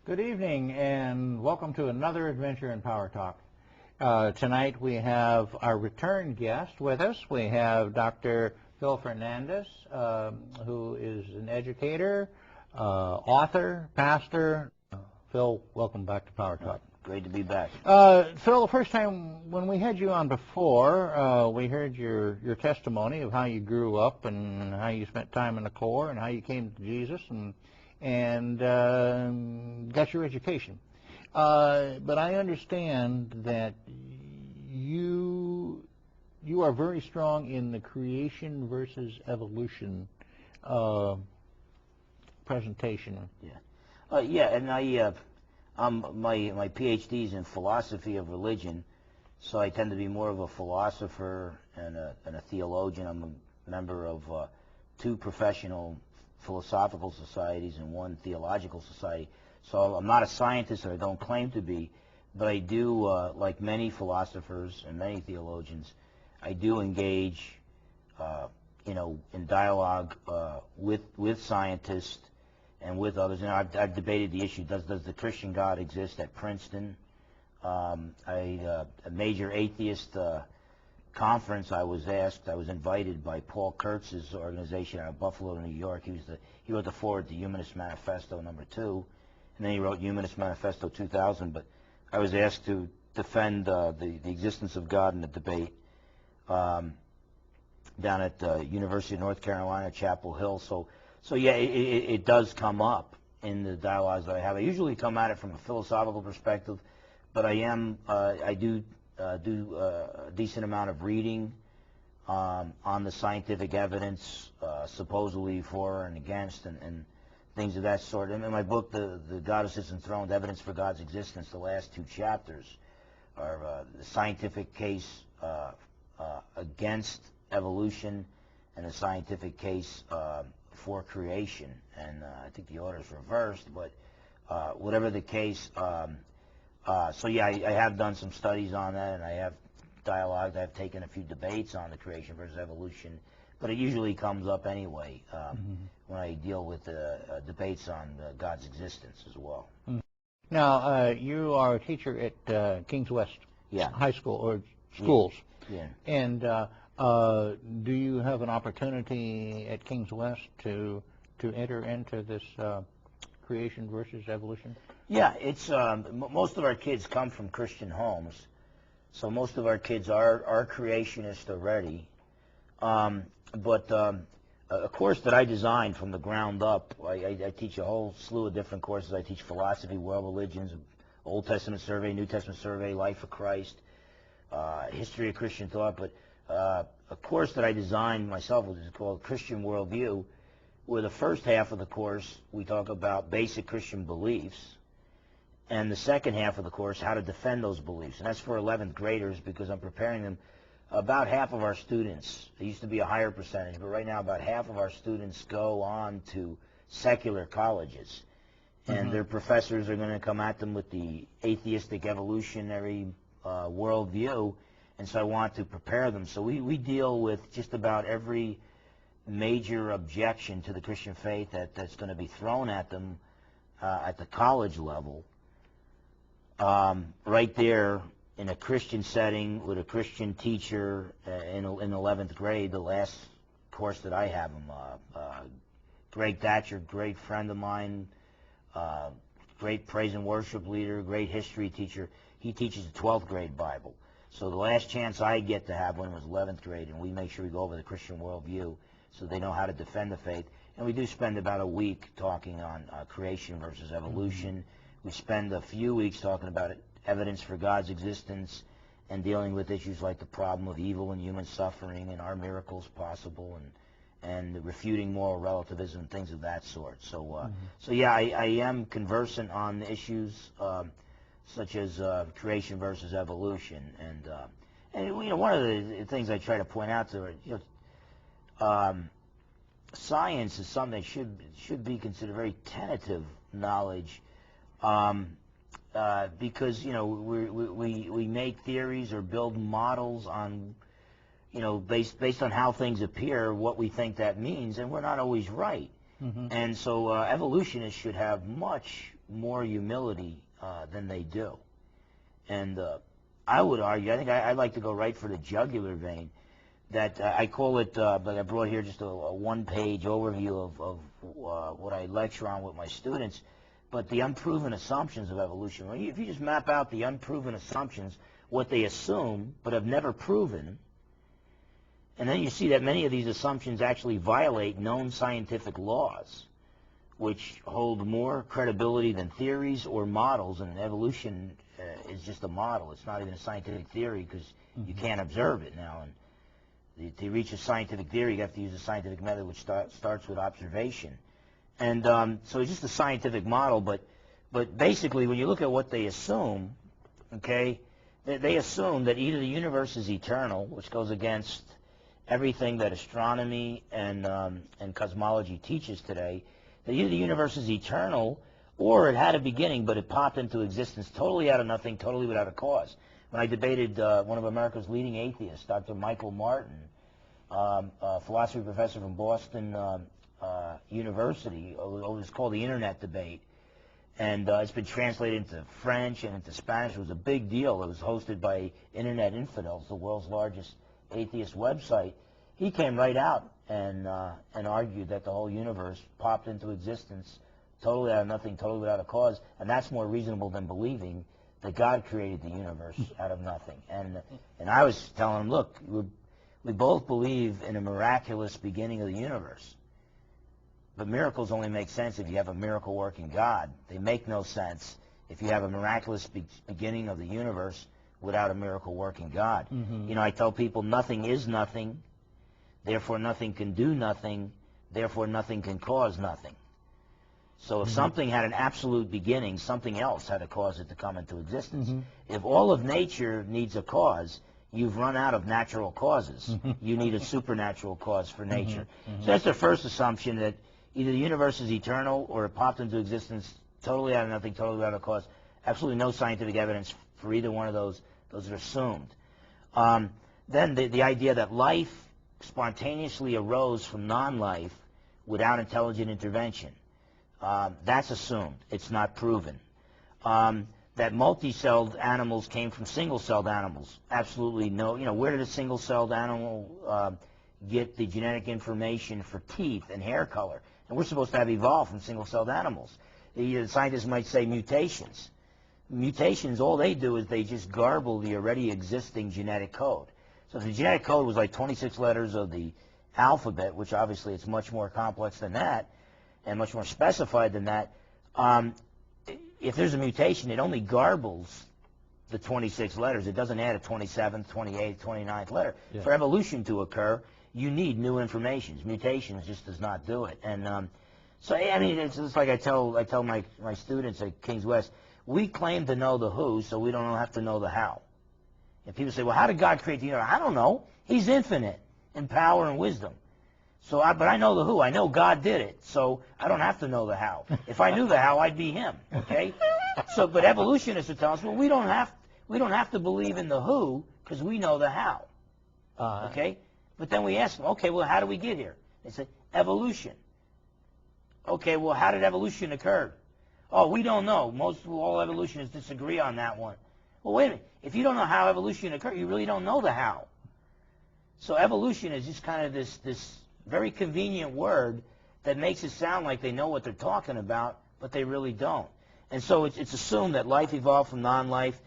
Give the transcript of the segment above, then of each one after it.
Good evening and welcome to another adventure in Power Talk. Tonight we have our return guest with us. We have Dr. Phil Fernandes, who is an educator, author, pastor. Phil, welcome back to Power Talk. Great to be back. Phil, the first time when we had you on before, we heard your testimony of how you grew up and how you spent time in the Corps and how you came to Jesus and got your education. But I understand that you are very strong in the creation versus evolution presentation. Yeah, and my PhD is in philosophy of religion, so I tend to be more of a philosopher and a theologian. I'm a member of two professional philosophical societies and one theological society. So I'm not a scientist, or I don't claim to be, but I do, like many philosophers and many theologians, I do engage, in dialogue with scientists and with others. I've debated the issue: does the Christian God exist at Princeton? A major atheist conference, I was invited by Paul Kurtz's organization out of Buffalo, New York. He wrote the foreword to Humanist Manifesto #2, and then he wrote Humanist Manifesto 2000. But I was asked to defend the existence of God in a debate down at the University of North Carolina, Chapel Hill. So yeah, it does come up in the dialogues that I have. I usually come at it from a philosophical perspective, but I do a decent amount of reading on the scientific evidence, supposedly for and against, and things of that sort. And in my book, The God Who Sits Enthroned, Evidence for God's Existence, the last two chapters are the scientific case against evolution and the scientific case for creation. And I think the order's reversed, but whatever the case, so yeah, I have done some studies on that, and I have dialogued. I've taken a few debates on the creation versus evolution, but it usually comes up anyway when I deal with debates on God's existence as well. Now, you are a teacher at Kings West High School or schools. Yeah. And do you have an opportunity at Kings West to enter into this creation versus evolution? Yeah, it's most of our kids come from Christian homes, so most of our kids are creationists already. But a course that I designed from the ground up, I teach a whole slew of different courses. I teach philosophy, world religions, Old Testament survey, New Testament survey, life of Christ, history of Christian thought. But a course that I designed myself is called Christian Worldview, where the first half of the course we talk about basic Christian beliefs, and the second half of the course, how to defend those beliefs. And that's for 11th graders because I'm preparing them. About half of our students, it used to be a higher percentage, but right now about half of our students go on to secular colleges. And their professors are going to come at them with the atheistic evolutionary worldview, and so I want to prepare them. So we deal with just about every major objection to the Christian faith that's going to be thrown at them at the college level. Right there in a Christian setting with a Christian teacher in 11th grade, the last course that I have him, Greg Thatcher, great friend of mine, great praise and worship leader, great history teacher. He teaches the 12th grade Bible. So the last chance I get to have one was 11th grade, and we make sure we go over the Christian worldview so they know how to defend the faith. And we do spend about a week talking on creation versus evolution. We spend a few weeks talking about evidence for God's existence and dealing with issues like the problem of evil and human suffering and are miracles possible, and refuting moral relativism, things of that sort. So, so yeah, I am conversant on issues such as creation versus evolution, and one of the things I try to point out to her, science is something that should be considered very tentative knowledge, because we make theories or build models on based on how things appear, what we think that means, and we're not always right. And so evolutionists should have much more humility than they do. And I would argue, I think I'd like to go right for the jugular vein, that I call it, but I brought here just a one-page overview of what I lecture on with my students, but the unproven assumptions of evolution. If you just map out the unproven assumptions, what they assume but have never proven, and then you see that many of these assumptions actually violate known scientific laws, which hold more credibility than theories or models, and evolution is just a model. It's not even a scientific theory because you can't observe it now. And to reach a scientific theory, you have to use a scientific method which starts with observation. And so it's just a scientific model, but basically when you look at what they assume, okay, they assume that either the universe is eternal, which goes against everything that astronomy and cosmology teaches today, that either the universe is eternal or it had a beginning but it popped into existence totally out of nothing, totally without a cause. When I debated one of America's leading atheists, Dr. Michael Martin, a philosophy professor from Boston University, it was called the Internet Debate, and it's been translated into French and into Spanish. It was a big deal. It was hosted by Internet Infidels, the world's largest atheist website. He came right out and argued that the whole universe popped into existence totally out of nothing, totally without a cause, and that's more reasonable than believing that God created the universe out of nothing. And I was telling him, look, we both believe in a miraculous beginning of the universe, but miracles only make sense if you have a miracle-working God. They make no sense if you have a miraculous beginning of the universe without a miracle-working God. You know, I tell people nothing is nothing, therefore nothing can do nothing, therefore nothing can cause nothing. So if something had an absolute beginning, something else had to cause it to come into existence. If all of nature needs a cause, you've run out of natural causes. You need a supernatural cause for nature. So that's the first assumption, that either the universe is eternal or it popped into existence totally out of nothing, totally without a cause. Absolutely no scientific evidence for either one of those. Those are assumed. Then the idea that life spontaneously arose from non-life without intelligent intervention. That's assumed. It's not proven. That multi-celled animals came from single-celled animals. Absolutely no. You know, where did a single-celled animal get the genetic information for teeth and hair color? And we're supposed to have evolved from single-celled animals. The scientists might say mutations. Mutations, all they do is they just garble the already existing genetic code. So if the genetic code was like 26 letters of the alphabet, which obviously it's much more complex than that, and much more specified than that, if there's a mutation, it only garbles the 26 letters. It doesn't add a 27th, 28th, 29th letter. Yeah. For evolution to occur, you need new information. Mutations just does not do it. And so, I mean, it's just like I tell my students at King's West, we claim to know the who, so we don't have to know the how. And people say, well, how did God create the universe? I don't know. He's infinite in power and wisdom. But I know the who. I know God did it, so I don't have to know the how. If I knew the how, I'd be him. Okay. But evolutionists will tell us, well, we don't have to believe in the who because we know the how. Okay. But then we ask them, okay, well, how do we get here? They say evolution. Okay. Well, how did evolution occur? Oh, we don't know. All evolutionists disagree on that one. Well, wait a minute. If you don't know how evolution occurred, you really don't know the how. So evolution is just kind of this very convenient word that makes it sound like they know what they're talking about, but they really don't. And so it's assumed that life evolved from non-life,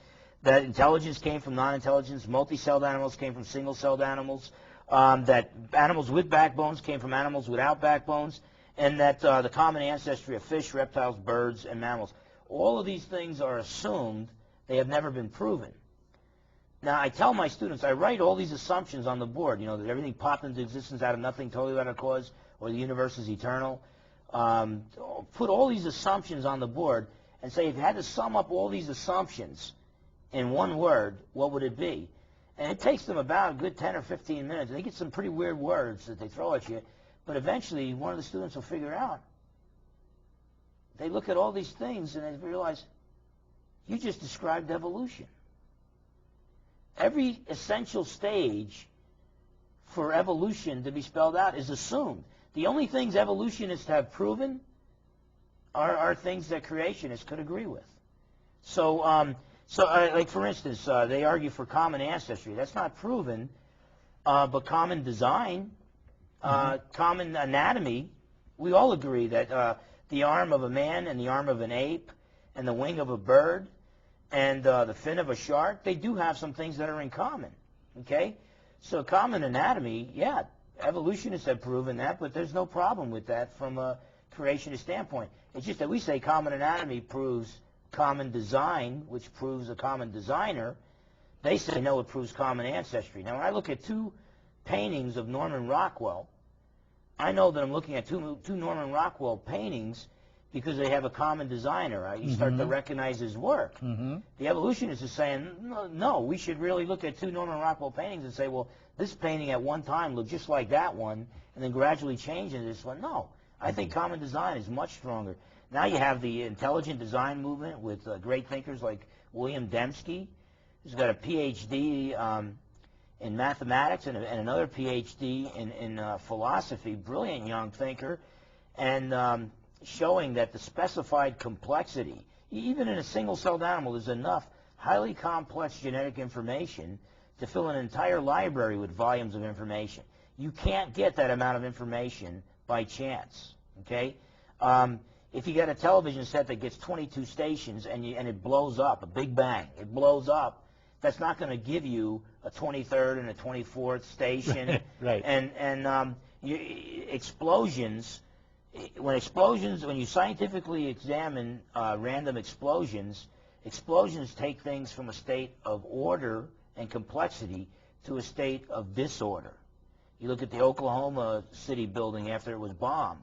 that intelligence came from non-intelligence, multi-celled animals came from single-celled animals, that animals with backbones came from animals without backbones, and that the common ancestry of fish, reptiles, birds, and mammals. All of these things are assumed. They have never been proven. Now, I tell my students, I write all these assumptions on the board, you know, that everything popped into existence out of nothing, totally without a cause, or the universe is eternal. Put all these assumptions on the board and say, if you had to sum up all these assumptions in one word, what would it be? And it takes them about a good 10 or 15 minutes. They get some pretty weird words that they throw at you, but eventually one of the students will figure out. They look at all these things and they realize, you just described evolution. Every essential stage for evolution to be spelled out is assumed. The only things evolutionists have proven are things that creationists could agree with. So, like for instance, they argue for common ancestry. That's not proven, but common design, common anatomy, we all agree that the arm of a man and the arm of an ape and the wing of a bird and the fin of a shark, they do have some things that are in common, okay? So common anatomy, yeah, evolutionists have proven that, but there's no problem with that from a creationist standpoint. It's just that we say common anatomy proves common design, which proves a common designer. They say, no, it proves common ancestry. Now, when I look at two paintings of Norman Rockwell, I know that I'm looking at two Norman Rockwell paintings because they have a common designer. You start to recognize his work. The evolutionist is saying, no, we should really look at two Norman Rockwell paintings and say, well, this painting at one time looked just like that one, and then gradually change into this one. No, I think common design is much stronger. Now you have the intelligent design movement with great thinkers like William Dembski, who's got a Ph.D. In mathematics and another Ph.D. in philosophy, brilliant young thinker, and showing that the specified complexity, even in a single-celled animal, there's enough highly complex genetic information to fill an entire library with volumes of information. You can't get that amount of information by chance, okay? If you get a television set that gets 22 stations and it blows up, a big bang, it blows up, that's not going to give you a 23rd and a 24th station. Right. And explosions, when you scientifically examine random explosions take things from a state of order and complexity to a state of disorder. You look at the Oklahoma City building after it was bombed.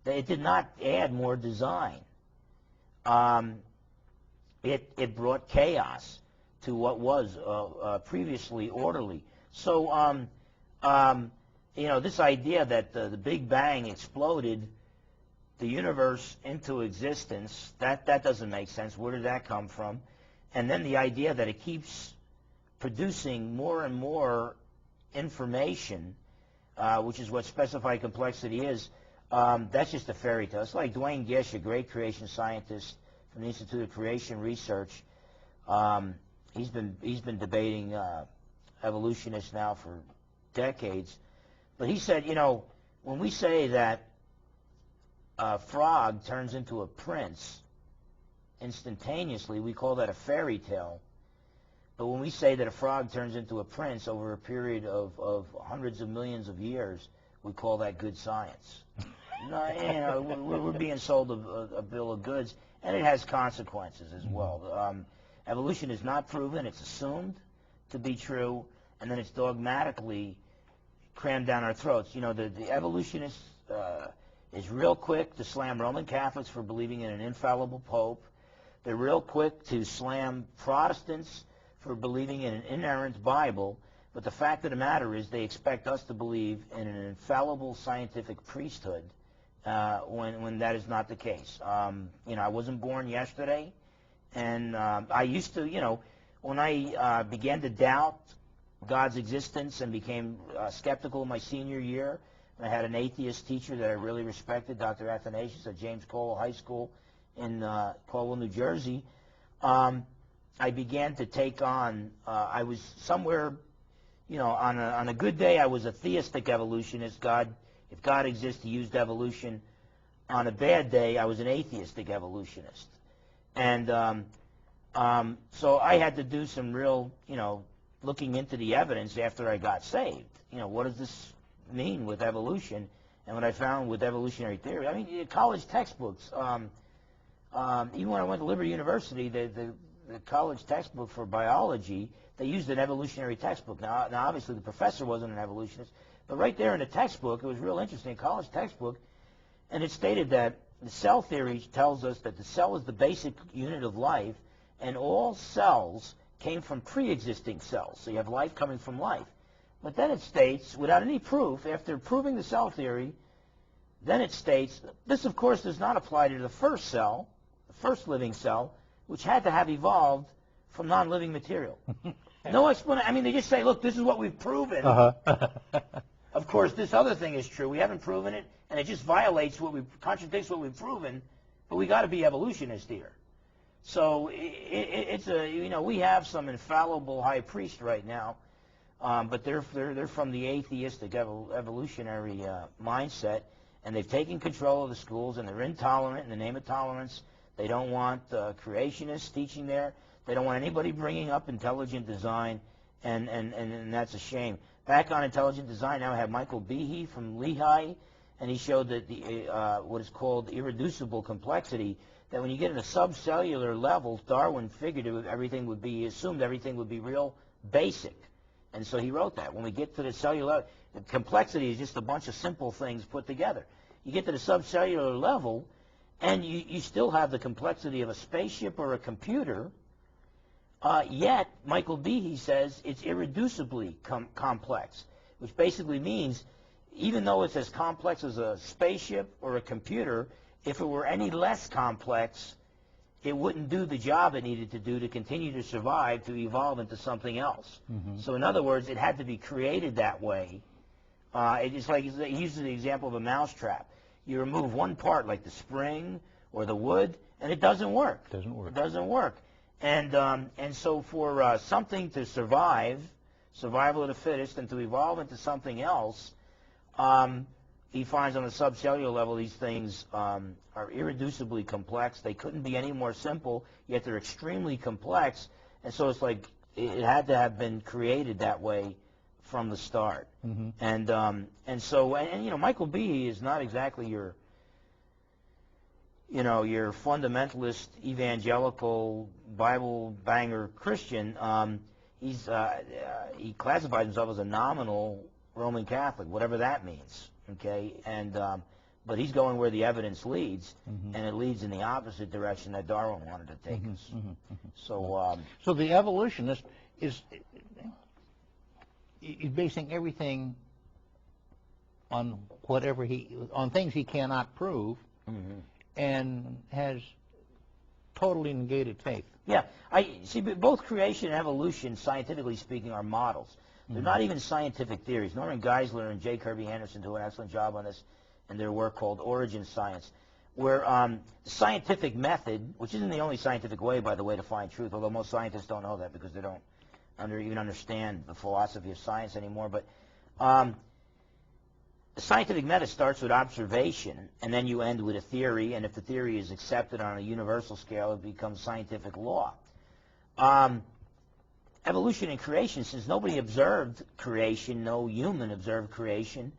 It did not add more design. It brought chaos to what was previously orderly. So, this idea that the Big Bang exploded the universe into existence, that doesn't make sense. Where did that come from? And then the idea that it keeps producing more and more information, which is what specified complexity is, that's just a fairy tale. It's like Dwayne Gish, a great creation scientist from the Institute of Creation Research. He's been debating evolutionists now for decades. But he said, when we say that a frog turns into a prince instantaneously, we call that a fairy tale. But when we say that a frog turns into a prince over a period of hundreds of millions of years, we call that good science. We're being sold a bill of goods, and it has consequences as well. Evolution is not proven, it's assumed to be true, and then it's dogmatically crammed down our throats. The evolutionist is real quick to slam Roman Catholics for believing in an infallible pope. They're real quick to slam Protestants for believing in an inerrant Bible, but the fact of the matter is they expect us to believe in an infallible scientific priesthood when that is not the case. I wasn't born yesterday, and I used to, when I began to doubt God's existence and became skeptical in my senior year, I had an atheist teacher that I really respected, Dr. Athanasius at James Cole High School in Caldwell, New Jersey. I began to take on, I was somewhere, on a good day I was a theistic evolutionist. If God exists, he used evolution. On a bad day, I was an atheistic evolutionist. And so I had to do some real, looking into the evidence after I got saved. What does this mean with evolution? And what I found with evolutionary theory, college textbooks, even when I went to Liberty University, the college textbook for biology, they used an evolutionary textbook. Now, obviously, the professor wasn't an evolutionist, but right there in the textbook, it was real interesting, a college textbook, and it stated that the cell theory tells us that the cell is the basic unit of life, and all cells came from pre-existing cells. So you have life coming from life. But then it states, without any proof, after proving the cell theory, then it states, this, of course, does not apply to the first cell, the first living cell, which had to have evolved from non-living material. No explanation. They just say, look, this is what we've proven. Of course, this other thing is true. We haven't proven it, and it just contradicts what we've proven. but we got to be evolutionists here. So it's a, we have some infallible high priest right now, but they're from the atheistic evolutionary mindset, and they've taken control of the schools, and they're intolerant in the name of tolerance. They don't want creationists teaching there. They don't want anybody bringing up intelligent design, and that's a shame. Back on intelligent design, now I have Michael Behe from Lehigh, and he showed that what is called irreducible complexity, that when you get at a subcellular level, Darwin figured everything would be, assumed everything would be real basic. And so he wrote that. When we get to the cellular, complexity is just a bunch of simple things put together. You get to the subcellular level, and you still have the complexity of a spaceship or a computer, yet Michael Behe says it's irreducibly complex, which basically means even though it's as complex as a spaceship or a computer, if it were any less complex, it wouldn't do the job it needed to do to continue to survive, to evolve into something else. Mm-hmm. So in other words, it had to be created that way. It's like he uses the example of a mousetrap. You remove one part, like the spring or the wood, and it doesn't work. It doesn't work. And so for something to survive, survival of the fittest, and to evolve into something else, he finds on the subcellular level these things are irreducibly complex. They couldn't be any more simple, yet they're extremely complex. And so it's like it had to have been created that way from the start. Mm-hmm. And so Michael Behe is not exactly your fundamentalist evangelical Bible banger Christian. He classifies himself as a nominal Roman Catholic, whatever that means. Okay, but he's going where the evidence leads, mm-hmm. and it leads in the opposite direction that Darwin wanted to take us. Mm-hmm. Mm-hmm. So the evolutionist is basing everything on on things he cannot prove, mm-hmm. and has totally negated faith. Yeah, I see. Both creation and evolution, scientifically speaking, are models. They're not even scientific theories. Norman Geisler and J. Kirby Anderson do an excellent job on this in their work called Origin Science, where the scientific method, which isn't the only scientific way, by the way, to find truth, although most scientists don't know that because they don't even understand the philosophy of science anymore, but the scientific method starts with observation, and then you end with a theory, and if the theory is accepted on a universal scale, it becomes scientific law. Evolution and creation, since nobody observed creation, no human observed creation,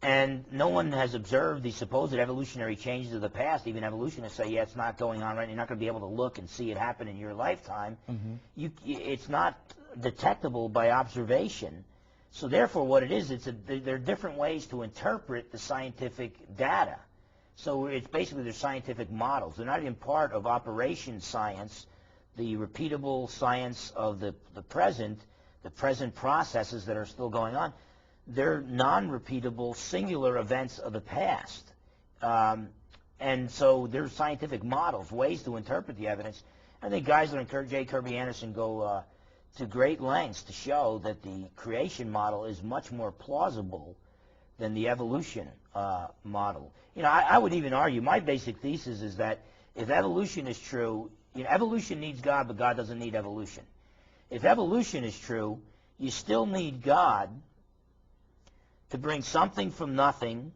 and no one has observed the supposed evolutionary changes of the past. Even evolutionists say, yeah, it's not going on right, you're not going to be able to look and see it happen in your lifetime. Mm-hmm. It's not detectable by observation. So therefore what it is, there are different ways to interpret the scientific data. So it's basically they're scientific models. They're not even part of operation science, the repeatable science of the present processes that are still going on. They're non-repeatable singular events of the past. And so they're scientific models, ways to interpret the evidence. I think Geisler and J. Kirby Anderson go to great lengths to show that the creation model is much more plausible than the evolution model. I would even argue, my basic thesis is that if evolution is true, evolution needs God, but God doesn't need evolution. If evolution is true, you still need God to bring something from nothing,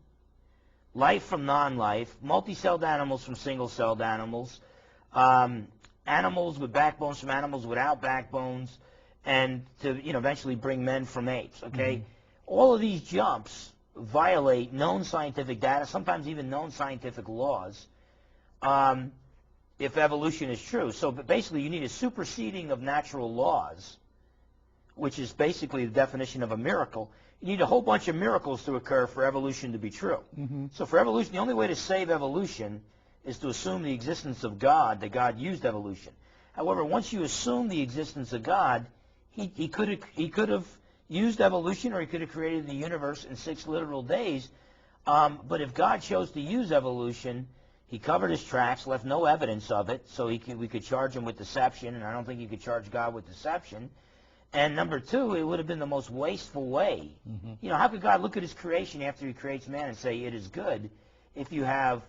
life from non-life, multi-celled animals from single-celled animals, animals with backbones from animals without backbones, and to eventually bring men from apes. Okay, mm-hmm. All of these jumps violate known scientific data, sometimes even known scientific laws. If evolution is true. So basically you need a superseding of natural laws, which is basically the definition of a miracle. You need a whole bunch of miracles to occur for evolution to be true. Mm-hmm. So for evolution, the only way to save evolution is to assume the existence of God, that God used evolution. However, once you assume the existence of God, he could have used evolution, or he could have created the universe in 6 literal days. But if God chose to use evolution, he covered his tracks, left no evidence of it, so we could charge him with deception, and I don't think you could charge God with deception. And number 2, it would have been the most wasteful way. Mm-hmm. How could God look at his creation after he creates man and say it is good if you have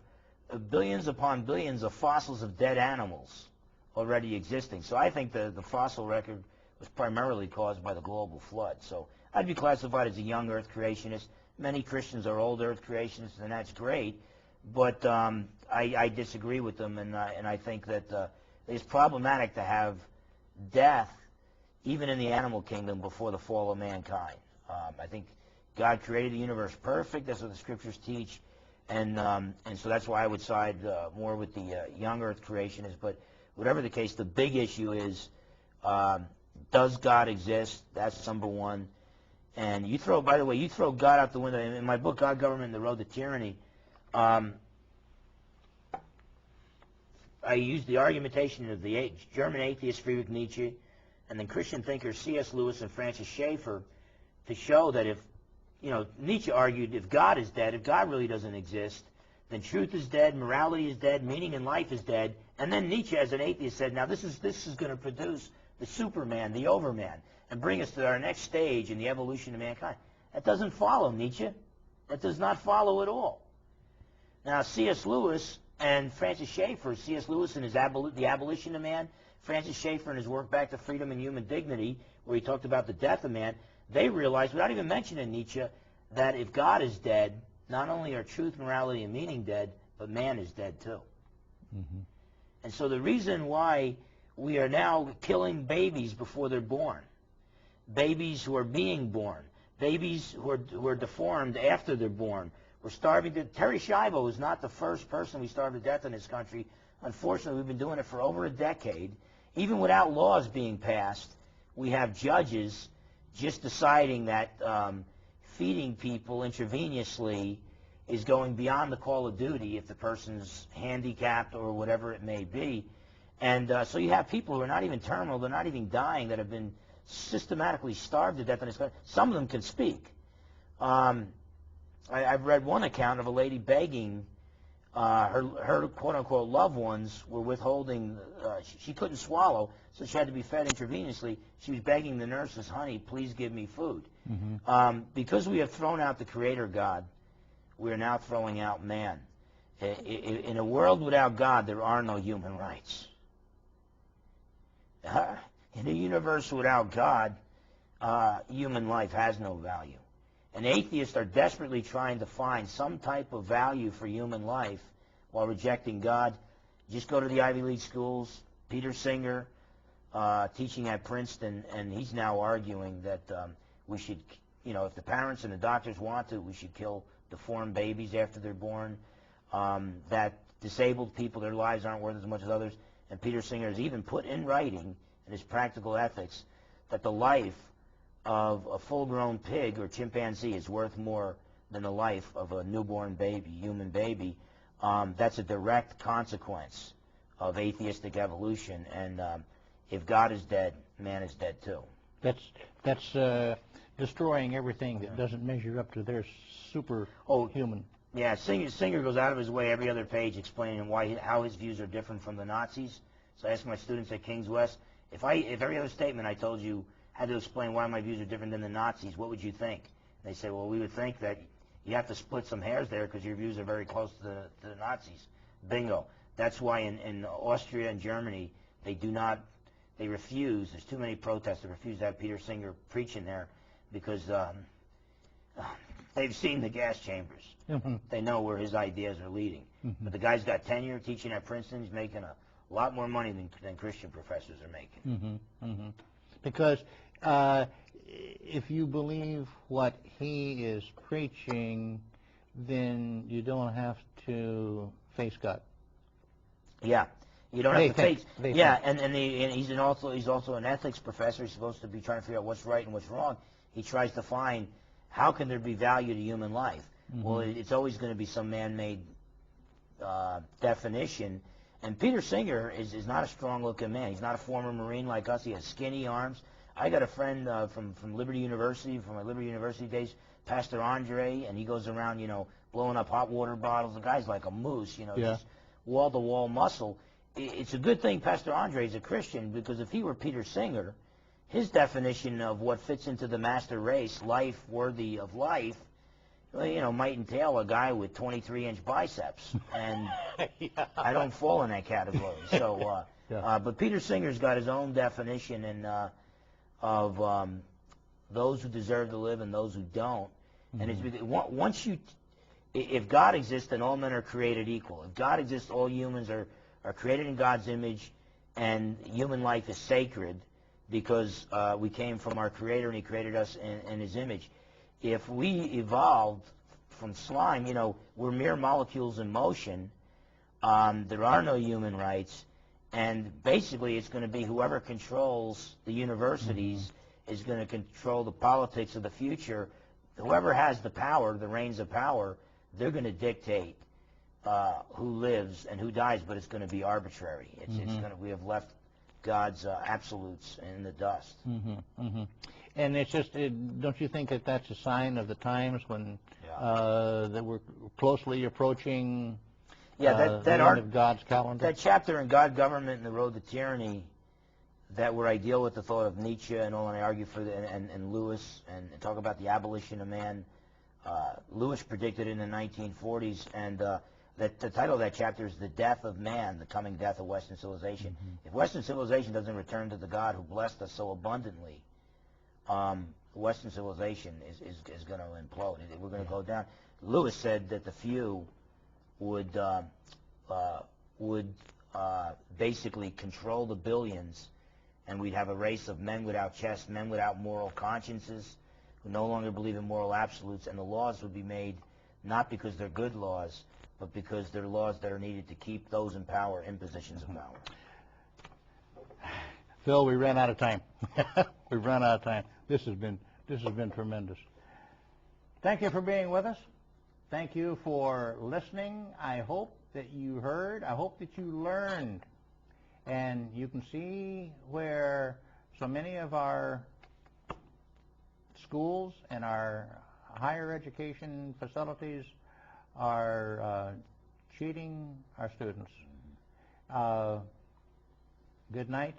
billions upon billions of fossils of dead animals already existing. So I think the fossil record was primarily caused by the global flood. So I'd be classified as a young Earth creationist. Many Christians are old Earth creationists, and that's great. But I disagree with them, and I think that it's problematic to have death even in the animal kingdom before the fall of mankind. I think God created the universe perfect. That's what the scriptures teach, and so that's why I would side more with the young Earth creationists. But whatever the case, the big issue is, does God exist? That's number one. And you throw, by the way, you throw God out the window. In my book, God, Government, and the Road to Tyranny, I use the argumentation of the German atheist Friedrich Nietzsche and then Christian thinkers C.S. Lewis and Francis Schaeffer to show that if, Nietzsche argued if God is dead, if God really doesn't exist, then truth is dead, morality is dead, meaning in life is dead. And then Nietzsche, as an atheist, said, now this is going to produce the Superman, the Overman, and bring us to our next stage in the evolution of mankind. That doesn't follow, Nietzsche. That does not follow at all. Now, C.S. Lewis and Francis Schaeffer, C.S. Lewis in his The Abolition of Man, Francis Schaeffer in his work Back to Freedom and Human Dignity, where he talked about the death of man, they realized, without even mentioning Nietzsche, that if God is dead, not only are truth, morality, and meaning dead, but man is dead too. Mm-hmm. And so the reason why we are now killing babies before they're born, babies who are being born, babies who are deformed after they're born, we're starving to... Terry Schiavo is not the first person we starved to death in this country. Unfortunately, we've been doing it for over a decade. Even without laws being passed, we have judges just deciding that feeding people intravenously is going beyond the call of duty if the person's handicapped or whatever it may be. And so you have people who are not even terminal, they're not even dying, that have been systematically starved to death in this country. Some of them can speak. I've read one account of a lady begging her quote-unquote loved ones were withholding, she couldn't swallow, so she had to be fed intravenously. She was begging the nurses, honey, please give me food. Mm-hmm. Because we have thrown out the Creator God, we are now throwing out man. In a world without God, there are no human rights. In a universe without God, human life has no value. And atheists are desperately trying to find some type of value for human life while rejecting God. Just go to the Ivy League schools. Peter Singer, teaching at Princeton, and he's now arguing that we should, if the parents and the doctors want to, we should kill deformed babies after they're born, that disabled people, their lives aren't worth as much as others. And Peter Singer has even put in writing in his Practical Ethics that the life of a full-grown pig or chimpanzee is worth more than the life of a newborn baby, human baby. That's a direct consequence of atheistic evolution, and if God is dead, man is dead too. That's destroying everything that doesn't measure up to their superhuman. Yeah, Singer goes out of his way every other page explaining how his views are different from the Nazis. So I ask my students at King's West, if every other statement I told you had to explain why my views are different than the Nazis, what would you think? And they say, well, we would think that you have to split some hairs there because your views are very close to the Nazis. Bingo. That's why in Austria and Germany, they refuse, there's too many protests, they refuse to have Peter Singer preaching there because they've seen the gas chambers. Mm-hmm. They know where his ideas are leading. Mm-hmm. But the guy's got tenure teaching at Princeton. He's making a lot more money than Christian professors are making. Mm-hmm. Mm-hmm. Because if you believe what he is preaching, then you don't have to face God. Yeah, you don't have to face. Yeah, and he's also an ethics professor. He's supposed to be trying to figure out what's right and what's wrong. He tries to find how can there be value to human life. Mm-hmm. Well, it's always going to be some man-made definition. And Peter Singer is not a strong-looking man. He's not a former Marine like us. He has skinny arms. I got a friend from Liberty University, from my Liberty University days, Pastor Andre, and he goes around, blowing up hot water bottles. The guy's like a moose, just wall-to-wall muscle. It's a good thing Pastor Andre is a Christian, because if he were Peter Singer, his definition of what fits into the master race, life worthy of life, well, might entail a guy with 23-inch biceps, and Yeah. I don't fall in that category. So, Yeah. but Peter Singer's got his own definition of those who deserve to live and those who don't. And it's because once if God exists, then all men are created equal. If God exists, all humans are created in God's image, and human life is sacred because we came from our Creator and He created us in His image. If we evolved from slime, we're mere molecules in motion. There are no human rights, and basically it's going to be whoever controls the universities is going to control the politics of the future. Whoever has the power, the reins of power, they're going to dictate who lives and who dies, but it's going to be arbitrary. It's going to, we have left God's absolutes in the dust. And it's just, don't you think that that's a sign of the times when that we're closely approaching the end of God's calendar? That chapter in God, Government, and the Road to Tyranny, that where I deal with the thought of Nietzsche and all, and I argue for and Lewis and talk about the abolition of man. Lewis predicted in the 1940s, and that the title of that chapter is "The Death of Man: The Coming Death of Western Civilization." If Western civilization doesn't return to the God who blessed us so abundantly, Western civilization is going to implode. We're going to go down. Lewis said that the few would basically control the billions, and we'd have a race of men without chests, men without moral consciences, who no longer believe in moral absolutes, and the laws would be made not because they're good laws, but because they're laws that are needed to keep those in power in positions of power. Phil, we ran out of time. We've run out of time. This has been tremendous. Thank you for being with us. Thank you for listening. I hope that you heard. I hope that you learned. And you can see where so many of our schools and our higher education facilities are cheating our students. Good night.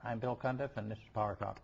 I'm Bill Cundiff, and this is Power Talk.